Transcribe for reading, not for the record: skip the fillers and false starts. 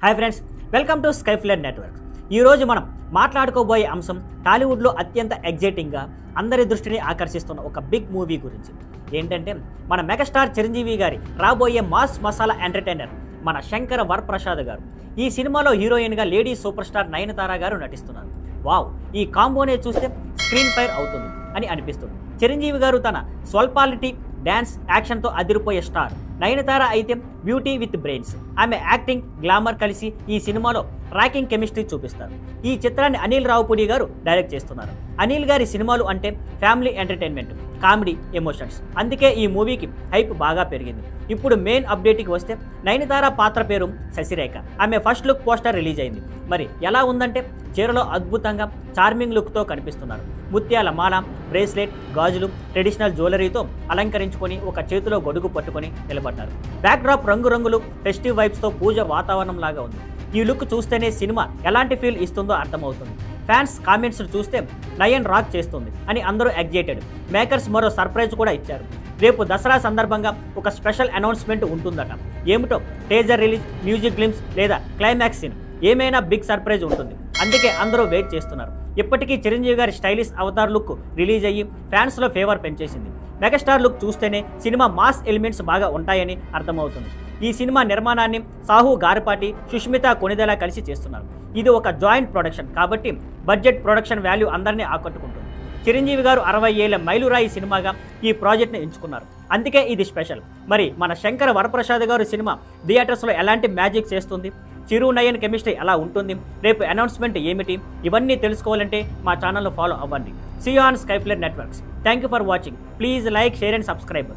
Hi friends, welcome to Skyflare network. ఈరోజు మనం మాట్లాడుకోబోయే అంశం టాలీవుడ్లో అత్యంత ఎగ్జైటింగ్గా అందరి దృష్టిని ఆకర్షిస్తున్న ఒక బిగ్ మూవీ గురించి. ఏంటంటే మన మెగాస్టార్ చిరంజీవి గారి రాబోయే మాస్ మసాలా ఎంటర్టైనర్ మన శంకర వరప్రసాద్ గారు. ఈ సినిమాలో హీరోయిన్గా లేడీ సూపర్ స్టార్ నయనతార గారు నటిస్తున్నారు. వావ్, ఈ కాంబోనే చూస్తే స్క్రీన్ ఫైర్ అవుతుంది అని అనిపిస్తుంది. చిరంజీవి గారు తన స్వల్పాలిటీ, డ్యాన్స్, యాక్షన్తో అదిరిపోయే స్టార్. నయనతార అయితే బ్యూటీ విత్ బ్రెయిన్స్. ఆమె యాక్టింగ్, గ్లామర్ కలిసి ఈ సినిమాలో ట్రాకింగ్ కెమిస్ట్రీ చూపిస్తారు. ఈ చిత్రాన్ని అనిల్ రావుపూడి గారు డైరెక్ట్ చేస్తున్నారు. అనిల్ గారి సినిమాలు అంటే ఫ్యామిలీ ఎంటర్టైన్మెంట్, కామెడీ, ఎమోషన్స్. అందుకే ఈ మూవీకి హైప్ బాగా పెరిగింది. ఇప్పుడు మెయిన్ అప్డేట్కి వస్తే నయనతార పాత్ర పేరు శశిరేఖ. ఆమె ఫస్ట్ లుక్ పోస్టర్ రిలీజ్ అయింది. మరి ఎలా ఉందంటే చీరలో అద్భుతంగా చార్మింగ్ లుక్తో కనిపిస్తున్నారు. ముత్యాల మాల, బ్రేస్లెట్, గాజులు, ట్రెడిషనల్ జ్యువెలరీతో అలంకరించుకొని ఒక చేతిలో గొడుగు పట్టుకొని నిలబడ్డారు. బ్యాక్డ్రాప్ రంగురంగులు, ఫెస్టివ్ వైబ్స్తో పూజ వాతావరణం లాగా ఉంది. ఈ లుక్ చూస్తేనే సినిమా ఎలాంటి ఫీల్ ఇస్తుందో అర్థమవుతుంది. ఫ్యాన్స్ కామెంట్స్ చూస్తే నయన్ రాక్ చేస్తుంది అని అందరూ ఎగ్జైటెడ్. మేకర్స్ మరో సర్ప్రైజ్ కూడా ఇచ్చారు. రేపు దసరా సందర్భంగా ఒక స్పెషల్ అనౌన్స్మెంట్ ఉంటుందట. ఏమిటో టేజర్ రిలీజ్, మ్యూజిక్ గ్లిమ్స్ లేదా క్లైమాక్స్ సీన్, ఏమైనా బిగ్ సర్ప్రైజ్ ఉంటుంది. అందుకే అందరూ వెయిట్ చేస్తున్నారు. ఇప్పటికీ చిరంజీవి గారి స్టైలిష్ అవతార్ లుక్ రిలీజ్ అయ్యి ఫ్యాన్స్లో ఫేవర్ పెంచేసింది. మెగాస్టార్ లుక్ చూస్తేనే సినిమా మాస్ ఎలిమెంట్స్ బాగా ఉంటాయని అర్థమవుతుంది. ఈ సినిమా నిర్మాణాన్ని సాహు గారపాటి, సుష్మిత కొనిదెలా కలిసి చేస్తున్నారు. ఇది ఒక జాయింట్ ప్రొడక్షన్ కాబట్టి బడ్జెట్, ప్రొడక్షన్ వాల్యూ అందరినీ ఆకట్టుకుంటుంది. చిరంజీవి గారు 60 ఏళ్ల మైలురాయి సినిమాగా ఈ ప్రాజెక్ట్ని ఎంచుకున్నారు. అందుకే ఇది స్పెషల్. మరి మన శంకర వరప్రసాద్ గారు సినిమా థియేటర్స్లో ఎలాంటి మ్యాజిక్ చేస్తుంది, చిరు నయన్ కెమిస్ట్రీ ఎలా ఉంటుంది, రేపు అనౌన్స్మెంట్ ఏమిటి, ఇవన్నీ తెలుసుకోవాలంటే మా ఛానల్లో ఫాలో అవ్వండి. See you on Skyflare networks. Thank you for watching. Please like, share and subscribe.